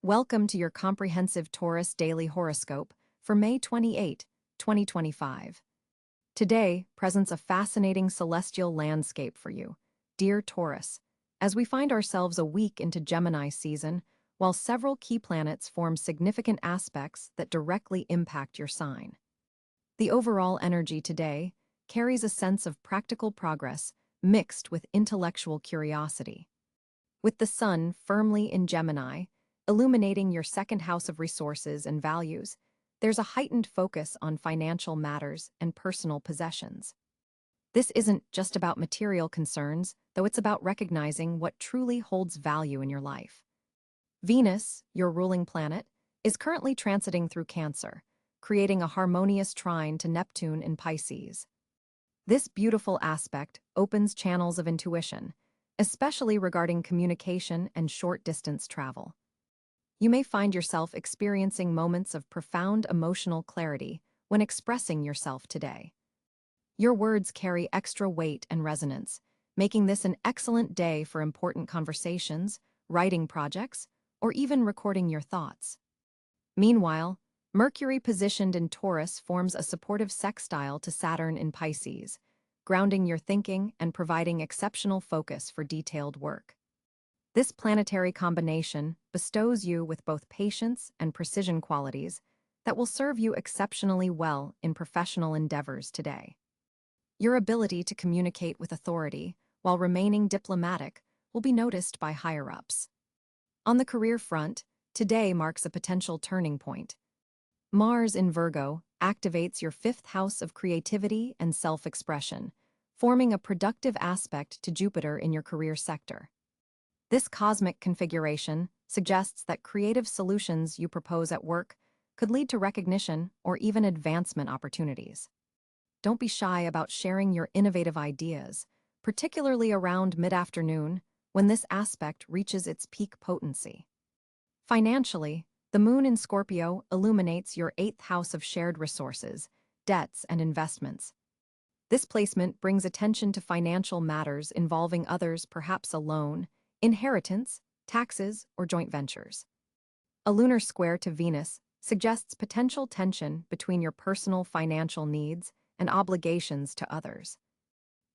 Welcome to your comprehensive Taurus daily horoscope for May 28, 2025. Today presents a fascinating celestial landscape for you, dear Taurus, as we find ourselves a week into Gemini season, while several key planets form significant aspects that directly impact your sign. The overall energy today carries a sense of practical progress mixed with intellectual curiosity. With the Sun firmly in Gemini, illuminating your second house of resources and values, there's a heightened focus on financial matters and personal possessions. This isn't just about material concerns, though it's about recognizing what truly holds value in your life. Venus, your ruling planet, is currently transiting through Cáncer, creating a harmonious trine to Neptune in Pisces. This beautiful aspect opens channels of intuition, especially regarding communication and short-distance travel. You may find yourself experiencing moments of profound emotional clarity when expressing yourself today. Your words carry extra weight and resonance, making this an excellent day for important conversations, writing projects, or even recording your thoughts. Meanwhile, Mercury positioned in Taurus forms a supportive sextile to Saturn in Pisces, grounding your thinking and providing exceptional focus for detailed work. This planetary combination bestows you with both patience and precision qualities that will serve you exceptionally well in professional endeavors today. Your ability to communicate with authority while remaining diplomatic will be noticed by higher-ups. On the career front, today marks a potential turning point. Mars in Virgo activates your fifth house of creativity and self-expression, forming a productive aspect to Jupiter in your career sector. This cosmic configuration suggests that creative solutions you propose at work could lead to recognition or even advancement opportunities. Don't be shy about sharing your innovative ideas, particularly around mid-afternoon when this aspect reaches its peak potency. Financially, the moon in Scorpio illuminates your eighth house of shared resources, debts, and investments. This placement brings attention to financial matters involving others, perhaps a loan, inheritance, taxes, or joint ventures. A lunar square to Venus suggests potential tension between your personal financial needs and obligations to others.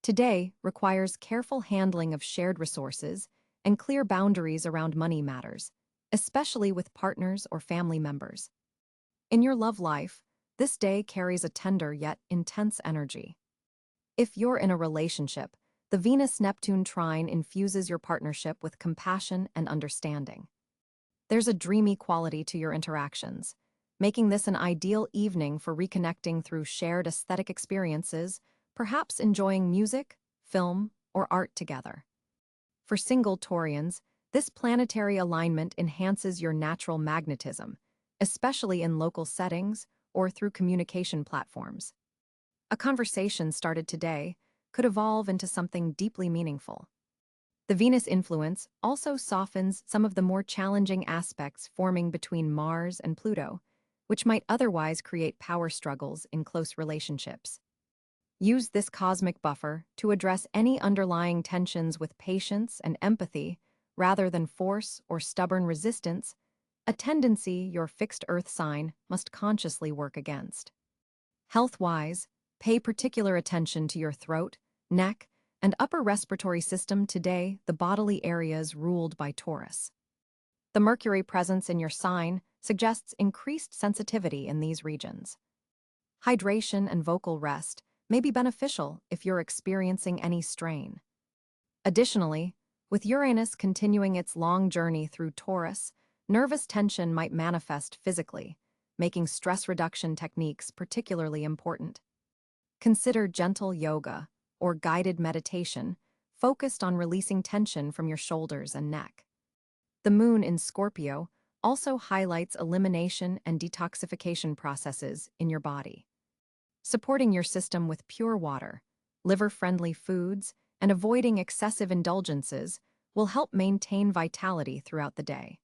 Today requires careful handling of shared resources and clear boundaries around money matters, especially with partners or family members. In your love life, this day carries a tender yet intense energy. If you're in a relationship, the Venus-Neptune trine infuses your partnership with compassion and understanding. There's a dreamy quality to your interactions, making this an ideal evening for reconnecting through shared aesthetic experiences, perhaps enjoying music, film, or art together. For single Taurians, this planetary alignment enhances your natural magnetism, especially in local settings or through communication platforms. A conversation started today could evolve into something deeply meaningful. The Venus influence also softens some of the more challenging aspects forming between Mars and Pluto, which might otherwise create power struggles in close relationships. Use this cosmic buffer to address any underlying tensions with patience and empathy rather than force or stubborn resistance, a tendency your fixed Earth sign must consciously work against. Health-wise, pay particular attention to your throat, neck, and upper respiratory system today, the bodily areas ruled by Taurus. The Mercury presence in your sign suggests increased sensitivity in these regions. Hydration and vocal rest may be beneficial if you're experiencing any strain. Additionally, with Uranus continuing its long journey through Taurus, nervous tension might manifest physically, making stress reduction techniques particularly important. Consider gentle yoga or guided meditation focused on releasing tension from your shoulders and neck. The moon in Scorpio also highlights elimination and detoxification processes in your body. Supporting your system with pure water, liver-friendly foods, and avoiding excessive indulgences will help maintain vitality throughout the day.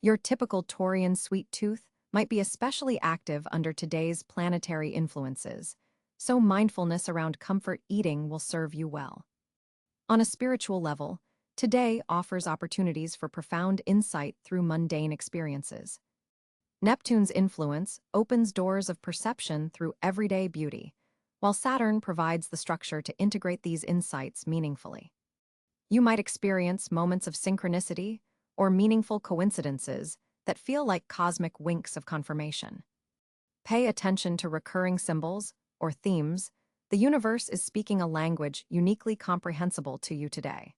Your typical Taurian sweet tooth might be especially active under today's planetary influences, so mindfulness around comfort eating will serve you well. On a spiritual level, Today offers opportunities for profound insight through mundane experiences. Neptune's influence opens doors of perception through everyday beauty, while Saturn provides the structure to integrate these insights meaningfully. You might experience moments of synchronicity or meaningful coincidences that feel like cosmic winks of confirmation. Pay attention to recurring symbols or themes. The universe is speaking a language uniquely comprehensible to you today.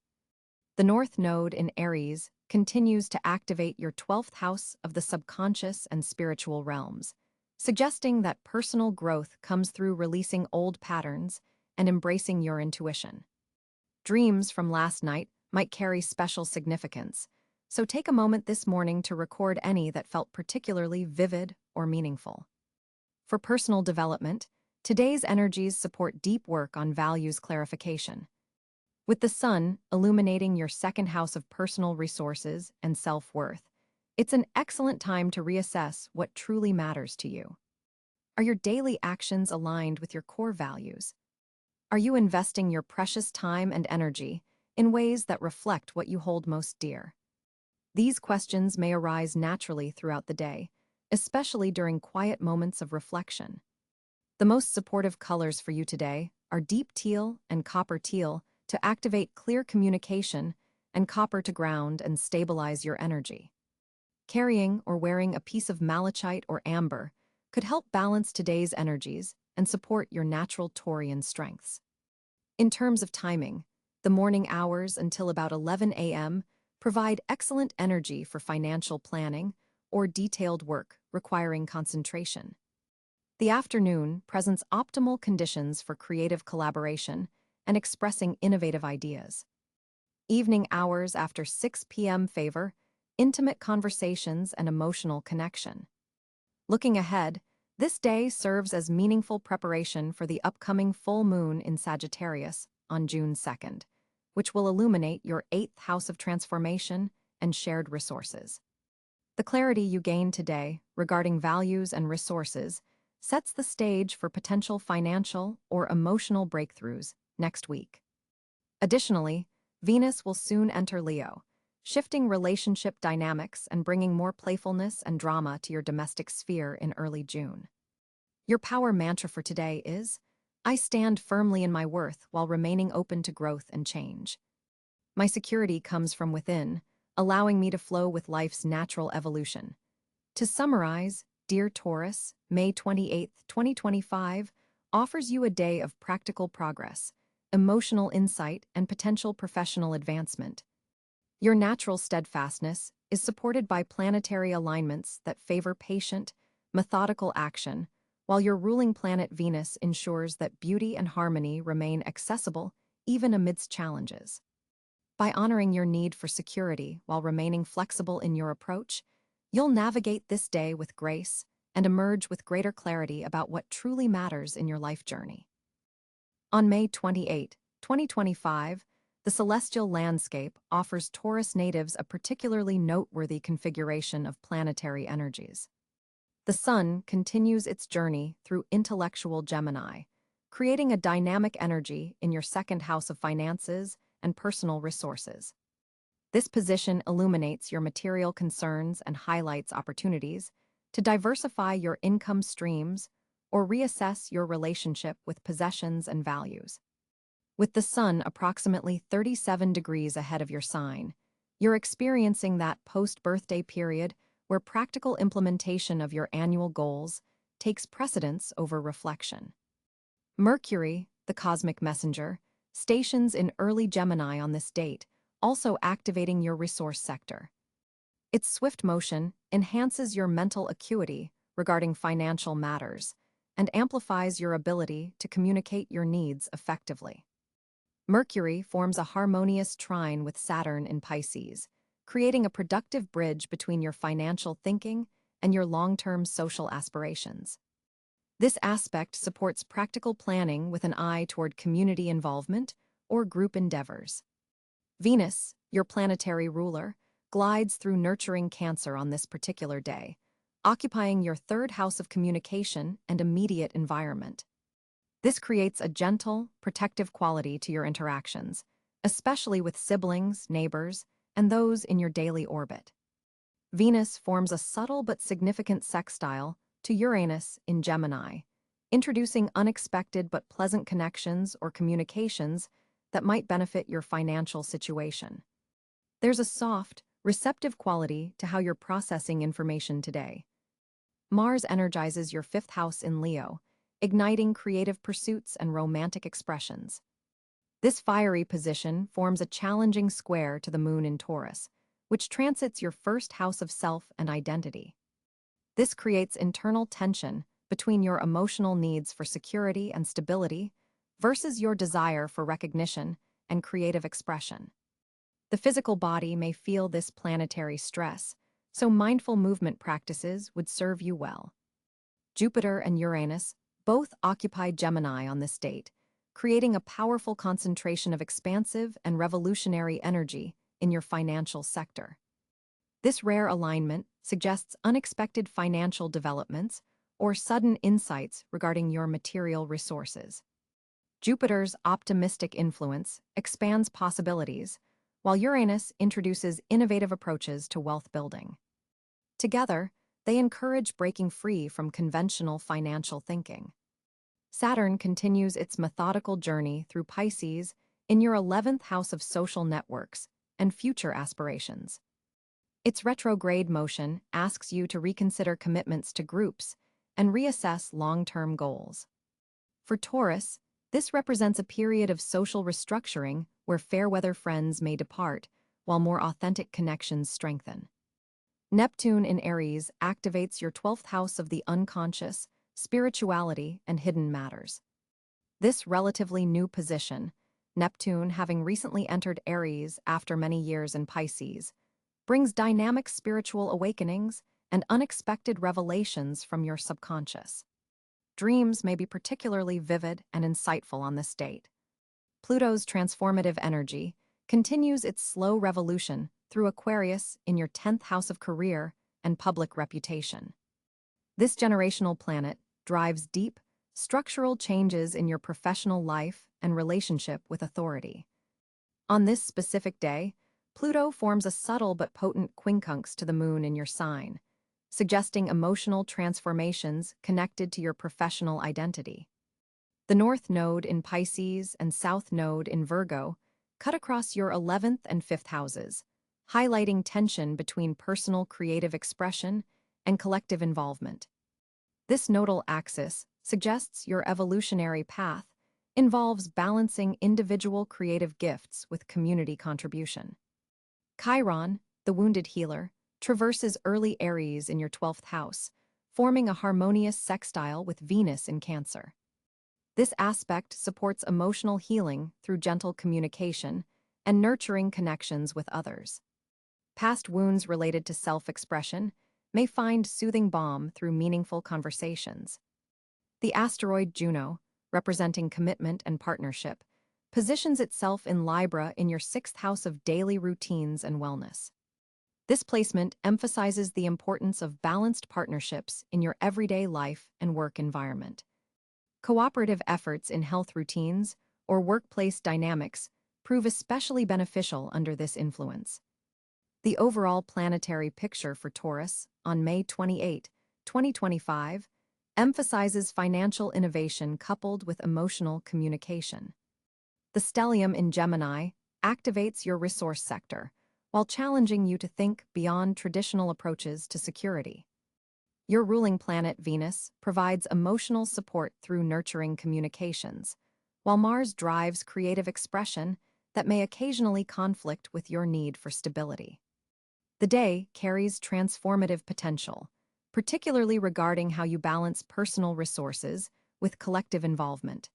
The North Node in Aries continues to activate your 12th house of the subconscious and spiritual realms, suggesting that personal growth comes through releasing old patterns and embracing your intuition. Dreams from last night might carry special significance, so take a moment this morning to record any that felt particularly vivid or meaningful. For personal development, today's energies support deep work on values clarification. With the sun illuminating your second house of personal resources and self-worth, it's an excellent time to reassess what truly matters to you. Are your daily actions aligned with your core values? Are you investing your precious time and energy in ways that reflect what you hold most dear? These questions may arise naturally throughout the day, especially during quiet moments of reflection. The most supportive colors for you today are deep teal and copper teal to activate clear communication, and copper to ground and stabilize your energy. Carrying or wearing a piece of malachite or amber could help balance today's energies and support your natural Taurian strengths. In terms of timing, the morning hours until about 11 a.m. provide excellent energy for financial planning or detailed work requiring concentration. The afternoon presents optimal conditions for creative collaboration and expressing innovative ideas. Evening hours after 6 p.m. favor intimate conversations and emotional connection. Looking ahead, this day serves as meaningful preparation for the upcoming full moon in Sagittarius on June 2nd, which will illuminate your 8th house of transformation and shared resources. The clarity you gain today regarding values and resources sets the stage for potential financial or emotional breakthroughs next week. Additionally, Venus will soon enter Leo, shifting relationship dynamics and bringing more playfulness and drama to your domestic sphere in early June. Your power mantra for today is, I stand firmly in my worth while remaining open to growth and change. My security comes from within, allowing me to flow with life's natural evolution. To summarize, dear Taurus, May 28, 2025, offers you a day of practical progress, emotional insight, and potential professional advancement. Your natural steadfastness is supported by planetary alignments that favor patient, methodical action, while your ruling planet Venus ensures that beauty and harmony remain accessible even amidst challenges. By honoring your need for security while remaining flexible in your approach, you'll navigate this day with grace and emerge with greater clarity about what truly matters in your life journey. On May 28, 2025, the celestial landscape offers Taurus natives a particularly noteworthy configuration of planetary energies. The sun continues its journey through intellectual Gemini, creating a dynamic energy in your second house of finances and personal resources. This position illuminates your material concerns and highlights opportunities to diversify your income streams or reassess your relationship with possessions and values. With the sun approximately 37 degrees ahead of your sign, you're experiencing that post-birthday period where practical implementation of your annual goals takes precedence over reflection. Mercury, the cosmic messenger, stations in early Gemini on this date, also activating your resource sector. Its swift motion enhances your mental acuity regarding financial matters and amplifies your ability to communicate your needs effectively. Mercury forms a harmonious trine with Saturn in Pisces, creating a productive bridge between your financial thinking and your long-term social aspirations. This aspect supports practical planning with an eye toward community involvement or group endeavors. Venus, your planetary ruler, glides through nurturing Cáncer on this particular day, occupying your third house of communication and immediate environment. This creates a gentle, protective quality to your interactions, especially with siblings, neighbors, and those in your daily orbit. Venus forms a subtle but significant sextile to Uranus in Gemini, introducing unexpected but pleasant connections or communications that might benefit your financial situation. There's a soft, receptive quality to how you're processing information today. Mars energizes your fifth house in Leo, igniting creative pursuits and romantic expressions. This fiery position forms a challenging square to the moon in Taurus, which transits your first house of self and identity. This creates internal tension between your emotional needs for security and stability versus your desire for recognition and creative expression. The physical body may feel this planetary stress, so mindful movement practices would serve you well. Jupiter and Uranus both occupy Gemini on this date, creating a powerful concentration of expansive and revolutionary energy in your financial sector. This rare alignment suggests unexpected financial developments or sudden insights regarding your material resources. Jupiter's optimistic influence expands possibilities, while Uranus introduces innovative approaches to wealth building. Together, they encourage breaking free from conventional financial thinking. Saturn continues its methodical journey through Pisces in your 11th house of social networks and future aspirations. Its retrograde motion asks you to reconsider commitments to groups and reassess long-term goals. For Taurus, this represents a period of social restructuring where fair-weather friends may depart while more authentic connections strengthen. Neptune in Aries activates your 12th house of the unconscious, spirituality, and hidden matters. This relatively new position, Neptune having recently entered Aries after many years in Pisces, brings dynamic spiritual awakenings and unexpected revelations from your subconscious. Dreams may be particularly vivid and insightful on this date. Pluto's transformative energy continues its slow revolution through Aquarius in your 10th house of career and public reputation. This generational planet drives deep, structural changes in your professional life and relationship with authority. On this specific day, Pluto forms a subtle but potent quincunx to the moon in your sign, suggesting emotional transformations connected to your professional identity. The North Node in Pisces and South Node in Virgo cut across your 11th and 5th houses, highlighting tension between personal creative expression and collective involvement. This nodal axis suggests your evolutionary path involves balancing individual creative gifts with community contribution. Chiron, the wounded healer, traverses early Aries in your 12th house, forming a harmonious sextile with Venus in Cáncer. This aspect supports emotional healing through gentle communication and nurturing connections with others. Past wounds related to self-expression may find soothing balm through meaningful conversations. The asteroid Juno, representing commitment and partnership, positions itself in Libra in your 6th house of daily routines and wellness. This placement emphasizes the importance of balanced partnerships in your everyday life and work environment. Cooperative efforts in health routines or workplace dynamics prove especially beneficial under this influence. The overall planetary picture for Taurus on May 28, 2025, emphasizes financial innovation coupled with emotional communication. The stellium in Gemini activates your resource sector, while challenging you to think beyond traditional approaches to security. Your ruling planet, Venus, provides emotional support through nurturing communications, while Mars drives creative expression that may occasionally conflict with your need for stability. The day carries transformative potential, particularly regarding how you balance personal resources with collective involvement.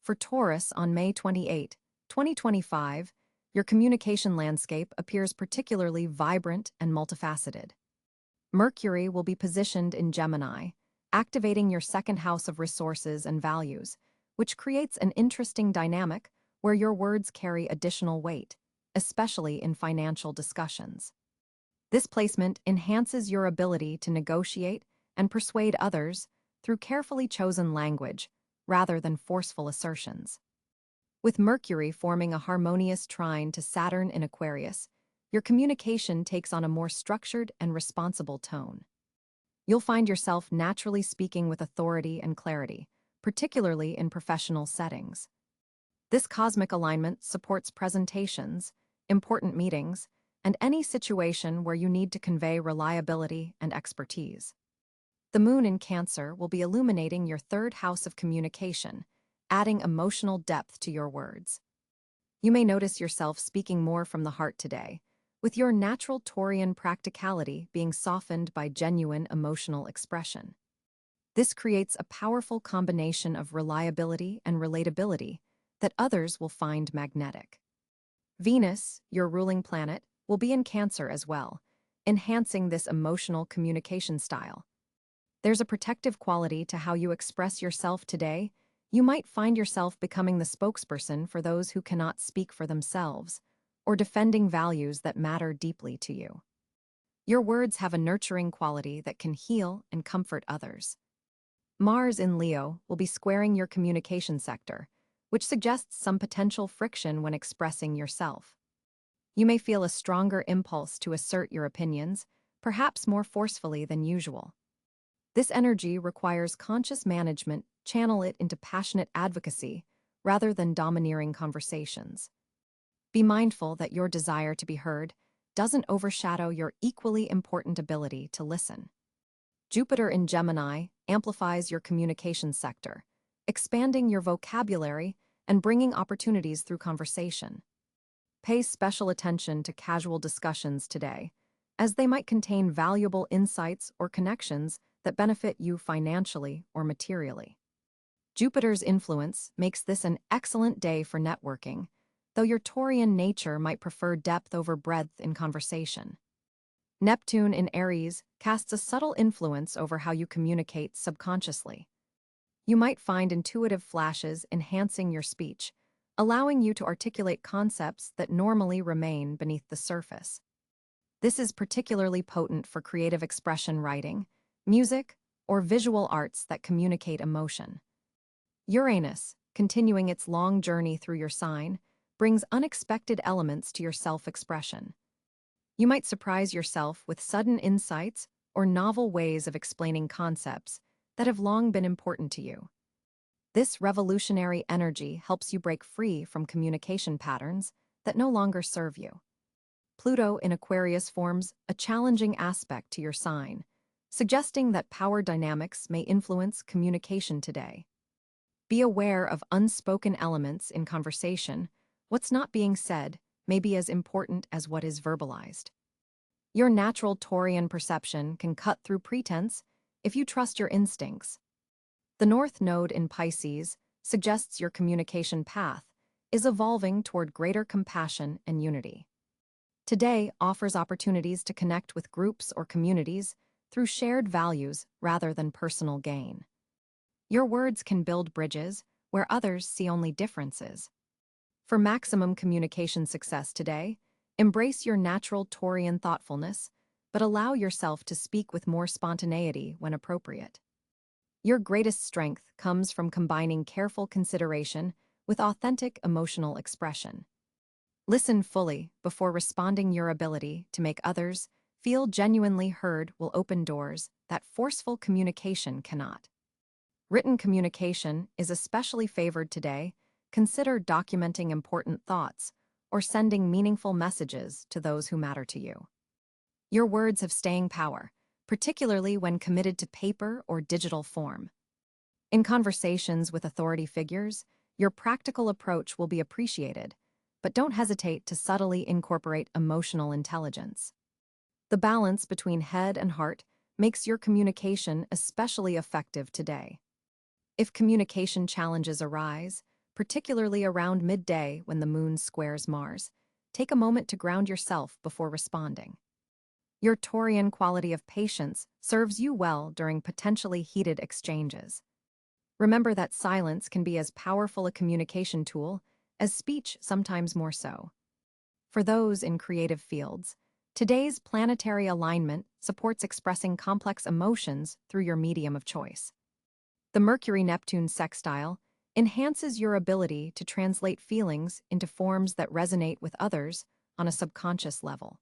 For Taurus on May 28, 2025, your communication landscape appears particularly vibrant and multifaceted. Mercury will be positioned in Gemini, activating your 2nd house of resources and values, which creates an interesting dynamic where your words carry additional weight, especially in financial discussions. This placement enhances your ability to negotiate and persuade others through carefully chosen language rather than forceful assertions. With Mercury forming a harmonious trine to Saturn in Aquarius, your communication takes on a more structured and responsible tone. You'll find yourself naturally speaking with authority and clarity, particularly in professional settings. This cosmic alignment supports presentations, important meetings, and any situation where you need to convey reliability and expertise. The moon in Cancer will be illuminating your third house of communication, adding emotional depth to your words. You may notice yourself speaking more from the heart today, with your natural Taurian practicality being softened by genuine emotional expression. This creates a powerful combination of reliability and relatability that others will find magnetic. Venus, your ruling planet, will be in Cancer as well, enhancing this emotional communication style. There's a protective quality to how you express yourself today. You might find yourself becoming the spokesperson for those who cannot speak for themselves, or defending values that matter deeply to you. Your words have a nurturing quality that can heal and comfort others. Mars in Leo will be squaring your communication sector, which suggests some potential friction when expressing yourself. You may feel a stronger impulse to assert your opinions, perhaps more forcefully than usual. This energy requires conscious management. Channel it into passionate advocacy rather than domineering conversations. Be mindful that your desire to be heard doesn't overshadow your equally important ability to listen. Jupiter in Gemini amplifies your communication sector, expanding your vocabulary and bringing opportunities through conversation. Pay special attention to casual discussions today, as they might contain valuable insights or connections that benefit you financially or materially. Jupiter's influence makes this an excellent day for networking, though your Taurian nature might prefer depth over breadth in conversation. Neptune in Aries casts a subtle influence over how you communicate subconsciously. You might find intuitive flashes enhancing your speech, allowing you to articulate concepts that normally remain beneath the surface. This is particularly potent for creative expression writing, music, or visual arts that communicate emotion. Uranus, continuing its long journey through your sign, brings unexpected elements to your self-expression. You might surprise yourself with sudden insights or novel ways of explaining concepts that have long been important to you. This revolutionary energy helps you break free from communication patterns that no longer serve you. Pluto in Aquarius forms a challenging aspect to your sign, suggesting that power dynamics may influence communication today. Be aware of unspoken elements in conversation. What's not being said may be as important as what is verbalized. Your natural Taurian perception can cut through pretense if you trust your instincts. The North Node in Pisces suggests your communication path is evolving toward greater compassion and unity. Today offers opportunities to connect with groups or communities through shared values rather than personal gain. Your words can build bridges where others see only differences. For maximum communication success today, embrace your natural Taurian thoughtfulness, but allow yourself to speak with more spontaneity when appropriate. Your greatest strength comes from combining careful consideration with authentic emotional expression. Listen fully before responding. Your ability to make others feel genuinely heard will open doors that forceful communication cannot. Written communication is especially favored today. Consider documenting important thoughts or sending meaningful messages to those who matter to you. Your words have staying power, particularly when committed to paper or digital form. In conversations with authority figures, your practical approach will be appreciated, but don't hesitate to subtly incorporate emotional intelligence. The balance between head and heart makes your communication especially effective today. If communication challenges arise, particularly around midday when the moon squares Mars, take a moment to ground yourself before responding. Your Taurian quality of patience serves you well during potentially heated exchanges. Remember that silence can be as powerful a communication tool as speech, sometimes more so. For those in creative fields, today's planetary alignment supports expressing complex emotions through your medium of choice. The Mercury-Neptune sextile enhances your ability to translate feelings into forms that resonate with others on a subconscious level.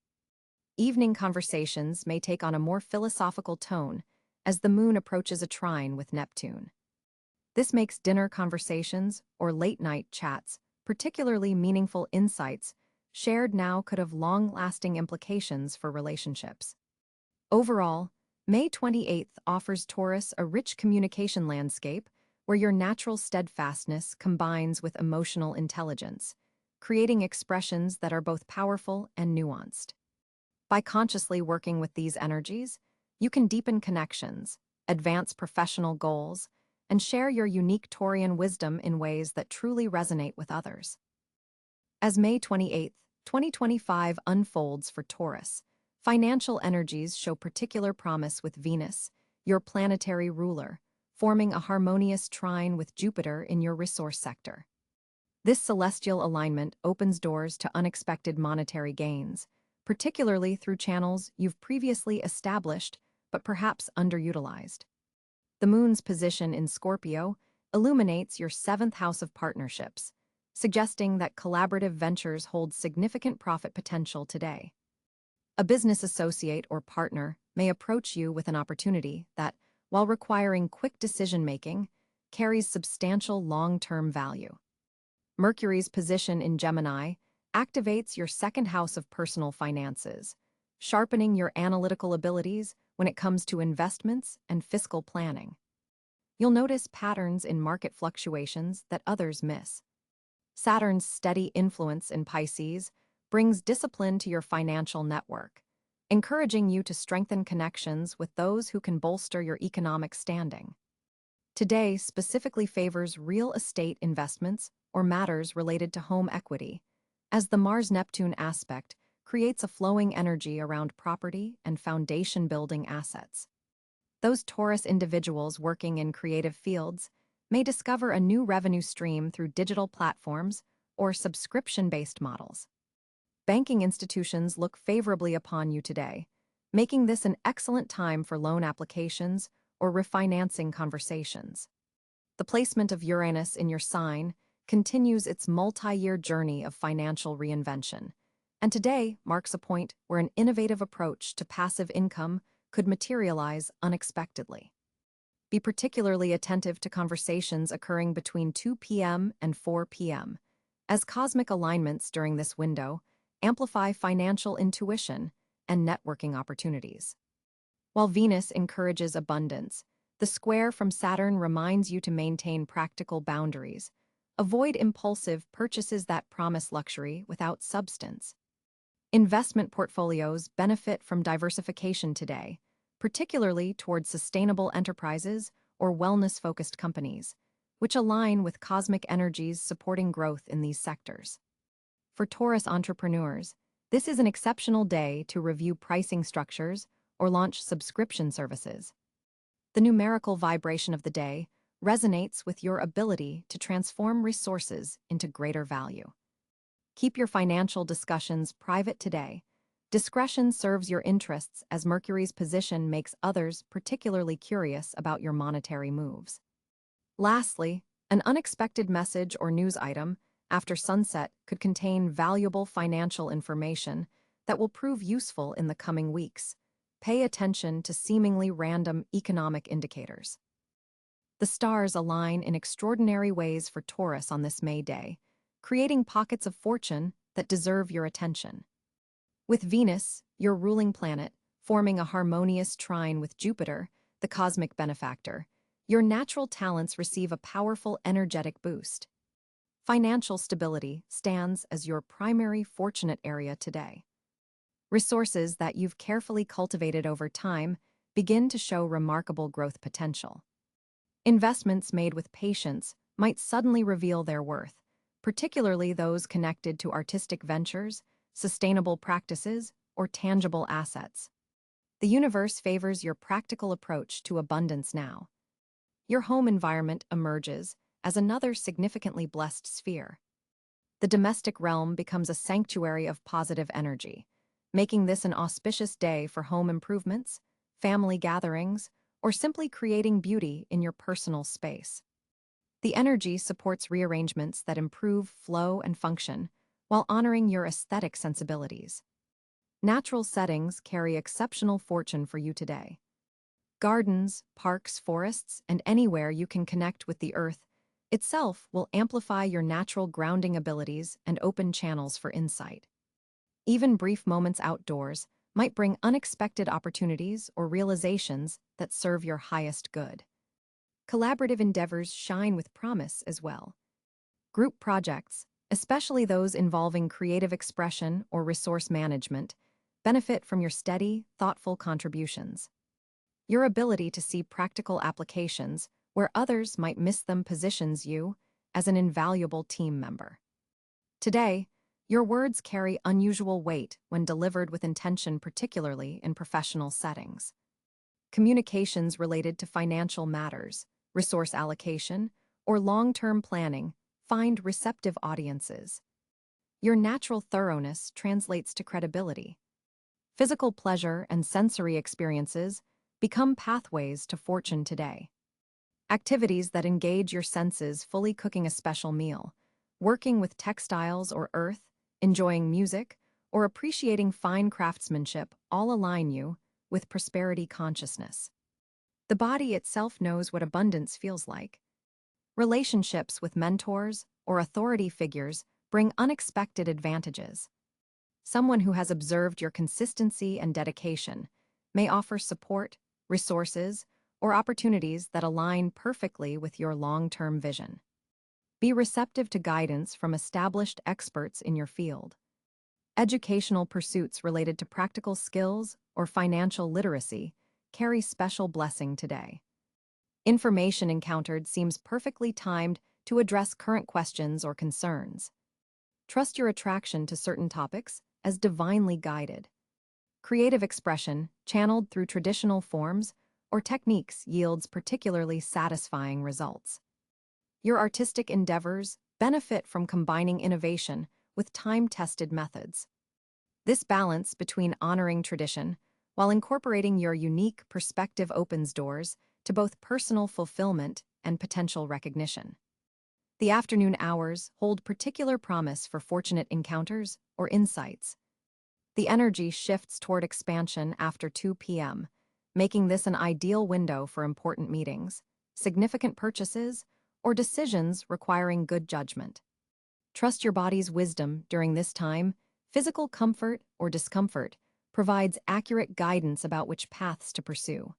Evening conversations may take on a more philosophical tone as the moon approaches a trine with Neptune. This makes dinner conversations or late-night chats particularly meaningful. Insights shared now could have long-lasting implications for relationships. Overall, May 28th offers Taurus a rich communication landscape where your natural steadfastness combines with emotional intelligence, creating expressions that are both powerful and nuanced. By consciously working with these energies, you can deepen connections, advance professional goals, and share your unique Taurian wisdom in ways that truly resonate with others. As May 28th, 2025 unfolds for Taurus, financial energies show particular promise with Venus, your planetary ruler, forming a harmonious trine with Jupiter in your resource sector. This celestial alignment opens doors to unexpected monetary gains, particularly through channels you've previously established but perhaps underutilized. The moon's position in Scorpio illuminates your seventh house of partnerships, suggesting that collaborative ventures hold significant profit potential today. A business associate or partner may approach you with an opportunity that, while requiring quick decision-making, carries substantial long-term value. Mercury's position in Gemini activates your second house of personal finances, sharpening your analytical abilities when it comes to investments and fiscal planning. You'll notice patterns in market fluctuations that others miss. Saturn's steady influence in Pisces brings discipline to your financial network, encouraging you to strengthen connections with those who can bolster your economic standing. Today specifically favors real estate investments or matters related to home equity, as the Mars-Neptune aspect creates a flowing energy around property and foundation-building assets. Those Taurus individuals working in creative fields may discover a new revenue stream through digital platforms or subscription-based models. Banking institutions look favorably upon you today, making this an excellent time for loan applications or refinancing conversations. The placement of Uranus in your sign continues its multi-year journey of financial reinvention, and today marks a point where an innovative approach to passive income could materialize unexpectedly. Be particularly attentive to conversations occurring between 2 p.m. and 4 p.m., as cosmic alignments during this window amplify financial intuition and networking opportunities. While Venus encourages abundance, the square from Saturn reminds you to maintain practical boundaries. Avoid impulsive purchases that promise luxury without substance. Investment portfolios benefit from diversification today, particularly towards sustainable enterprises or wellness-focused companies, which align with cosmic energies supporting growth in these sectors. For Taurus entrepreneurs, this is an exceptional day to review pricing structures or launch subscription services. The numerical vibration of the day resonates with your ability to transform resources into greater value. Keep your financial discussions private today. Discretion serves your interests as Mercury's position makes others particularly curious about your monetary moves. Lastly, an unexpected message or news item after sunset could contain valuable financial information that will prove useful in the coming weeks. Pay attention to seemingly random economic indicators. The stars align in extraordinary ways for Taurus on this May day, creating pockets of fortune that deserve your attention. With Venus, your ruling planet, forming a harmonious trine with Jupiter, the cosmic benefactor, your natural talents receive a powerful energetic boost. Financial stability stands as your primary fortunate area today. Resources that you've carefully cultivated over time begin to show remarkable growth potential. Investments made with patience might suddenly reveal their worth, particularly those connected to artistic ventures, sustainable practices, or tangible assets. The universe favors your practical approach to abundance now. Your home environment emerges as another significantly blessed sphere. The domestic realm becomes a sanctuary of positive energy, making this an auspicious day for home improvements, family gatherings, or simply creating beauty in your personal space. The energy supports rearrangements that improve flow and function while honoring your aesthetic sensibilities. Natural settings carry exceptional fortune for you today. Gardens, parks, forests, and anywhere you can connect with the earth itself will amplify your natural grounding abilities and open channels for insight. Even brief moments outdoors might bring unexpected opportunities or realizations that serve your highest good. Collaborative endeavors shine with promise as well. Group projects, especially those involving creative expression or resource management, benefit from your steady, thoughtful contributions. Your ability to see practical applications where others might miss them positions you as an invaluable team member. Today, your words carry unusual weight when delivered with intention, particularly in professional settings. Communications related to financial matters, resource allocation, or long-term planning find receptive audiences. Your natural thoroughness translates to credibility. Physical pleasure and sensory experiences become pathways to fortune today. Activities that engage your senses, fully cooking a special meal, working with textiles or earth, enjoying music, or appreciating fine craftsmanship all align you with prosperity consciousness. The body itself knows what abundance feels like. Relationships with mentors or authority figures bring unexpected advantages. Someone who has observed your consistency and dedication may offer support, resources, or opportunities that align perfectly with your long-term vision. Be receptive to guidance from established experts in your field. Educational pursuits related to practical skills or financial literacy carry special blessing today. Information encountered seems perfectly timed to address current questions or concerns. Trust your attraction to certain topics as divinely guided. Creative expression, channeled through traditional forms or techniques, yields particularly satisfying results. Your artistic endeavors benefit from combining innovation with time-tested methods. This balance between honoring tradition while incorporating your unique perspective opens doors to both personal fulfillment and potential recognition. The afternoon hours hold particular promise for fortunate encounters or insights. The energy shifts toward expansion after 2 p.m., making this an ideal window for important meetings, significant purchases, or decisions requiring good judgment. Trust your body's wisdom during this time. Physical comfort or discomfort provides accurate guidance about which paths to pursue.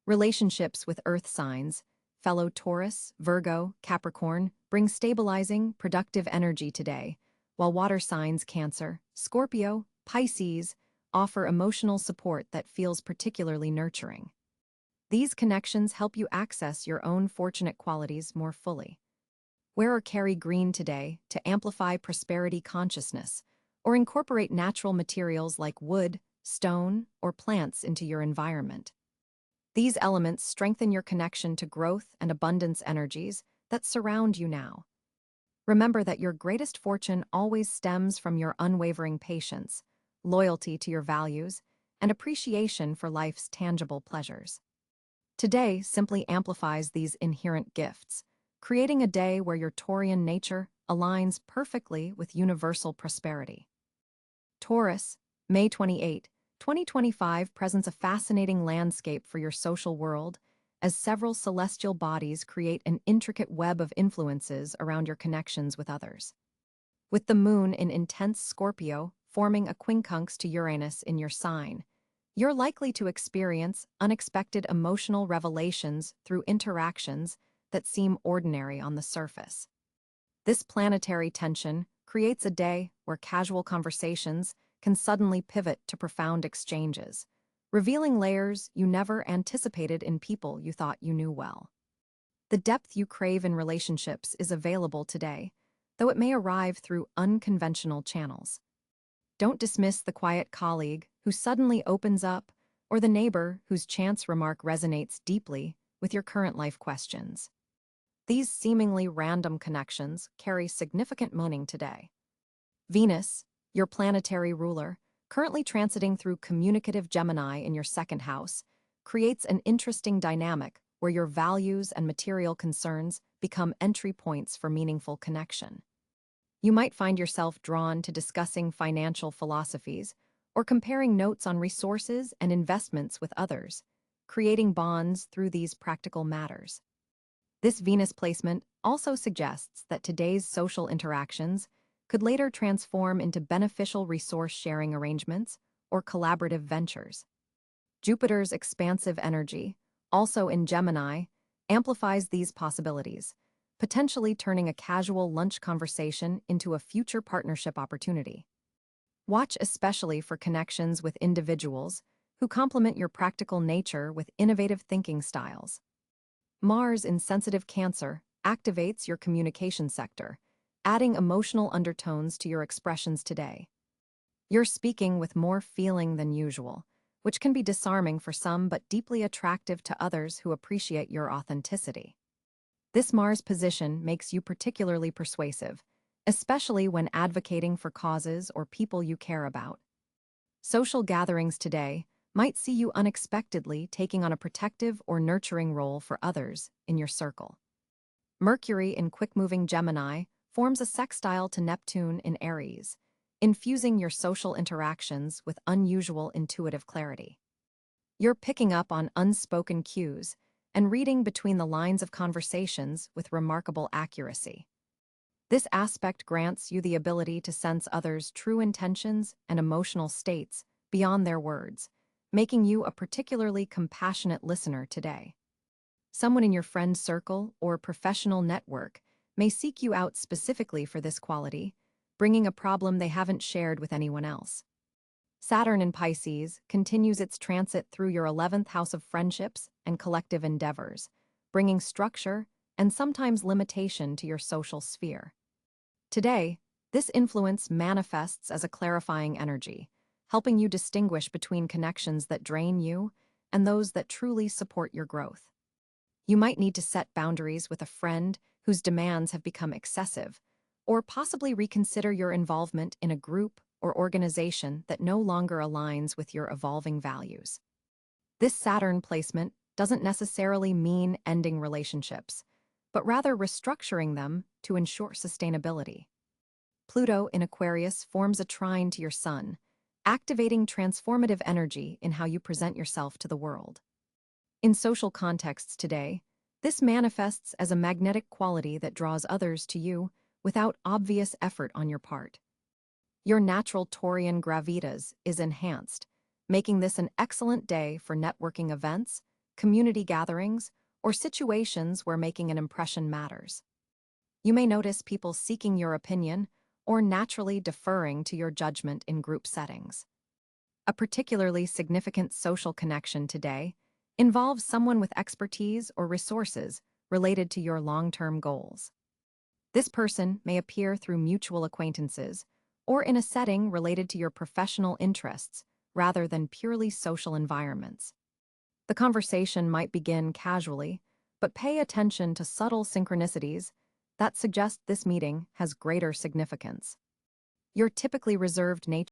Relationships with earth signs, fellow Taurus, Virgo, Capricorn, bring stabilizing, productive energy today, while water signs Cáncer, Scorpio, Pisces offer emotional support that feels particularly nurturing. These connections help you access your own fortunate qualities more fully. Wear or carry green today to amplify prosperity consciousness, or incorporate natural materials like wood, stone, or plants into your environment. These elements strengthen your connection to growth and abundance energies that surround you now. Remember that your greatest fortune always stems from your unwavering patience, loyalty to your values, and appreciation for life's tangible pleasures. Today simply amplifies these inherent gifts, creating a day where your Taurian nature aligns perfectly with universal prosperity. Taurus, May 28, 2025 presents a fascinating landscape for your social world as several celestial bodies create an intricate web of influences around your connections with others. With the moon in intense Scorpio forming a quincunx to Uranus in your sign, you're likely to experience unexpected emotional revelations through interactions that seem ordinary on the surface. This planetary tension creates a day where casual conversations can suddenly pivot to profound exchanges, revealing layers you never anticipated in people you thought you knew well. The depth you crave in relationships is available today, though it may arrive through unconventional channels. Don't dismiss the quiet colleague who suddenly opens up, or the neighbor whose chance remark resonates deeply with your current life questions. These seemingly random connections carry significant meaning today. Venus, your planetary ruler, currently transiting through communicative Gemini in your second house, creates an interesting dynamic where your values and material concerns become entry points for meaningful connection. You might find yourself drawn to discussing financial philosophies or comparing notes on resources and investments with others, creating bonds through these practical matters. This Venus placement also suggests that today's social interactions could later transform into beneficial resource-sharing arrangements or collaborative ventures. Jupiter's expansive energy, also in Gemini, amplifies these possibilities, potentially turning a casual lunch conversation into a future partnership opportunity. Watch especially for connections with individuals who complement your practical nature with innovative thinking styles. Mars in sensitive Cáncer activates your communication sector, adding emotional undertones to your expressions today. You're speaking with more feeling than usual, which can be disarming for some but deeply attractive to others who appreciate your authenticity. This Mars position makes you particularly persuasive, especially when advocating for causes or people you care about. Social gatherings today might see you unexpectedly taking on a protective or nurturing role for others in your circle. Mercury in quick-moving Gemini forms a sextile to Neptune in Aries, infusing your social interactions with unusual intuitive clarity. You're picking up on unspoken cues and reading between the lines of conversations with remarkable accuracy. This aspect grants you the ability to sense others' true intentions and emotional states beyond their words, making you a particularly compassionate listener today. Someone in your friend circle or professional network may seek you out specifically for this quality, bringing a problem they haven't shared with anyone else. Saturn in Pisces continues its transit through your 11th house of friendships and collective endeavors, bringing structure and sometimes limitation to your social sphere. Today, this influence manifests as a clarifying energy, helping you distinguish between connections that drain you and those that truly support your growth. You might need to set boundaries with a friend whose demands have become excessive, or possibly reconsider your involvement in a group or organization that no longer aligns with your evolving values. This Saturn placement doesn't necessarily mean ending relationships, but rather restructuring them to ensure sustainability. Pluto in Aquarius forms a trine to your Sun, activating transformative energy in how you present yourself to the world. In social contexts today, this manifests as a magnetic quality that draws others to you without obvious effort on your part. Your natural Taurian gravitas is enhanced, making this an excellent day for networking events, community gatherings, or situations where making an impression matters. You may notice people seeking your opinion or naturally deferring to your judgment in group settings. A particularly significant social connection today involves someone with expertise or resources related to your long-term goals. This person may appear through mutual acquaintances or in a setting related to your professional interests rather than purely social environments. The conversation might begin casually, but pay attention to subtle synchronicities that suggest this meeting has greater significance. Your typically reserved nature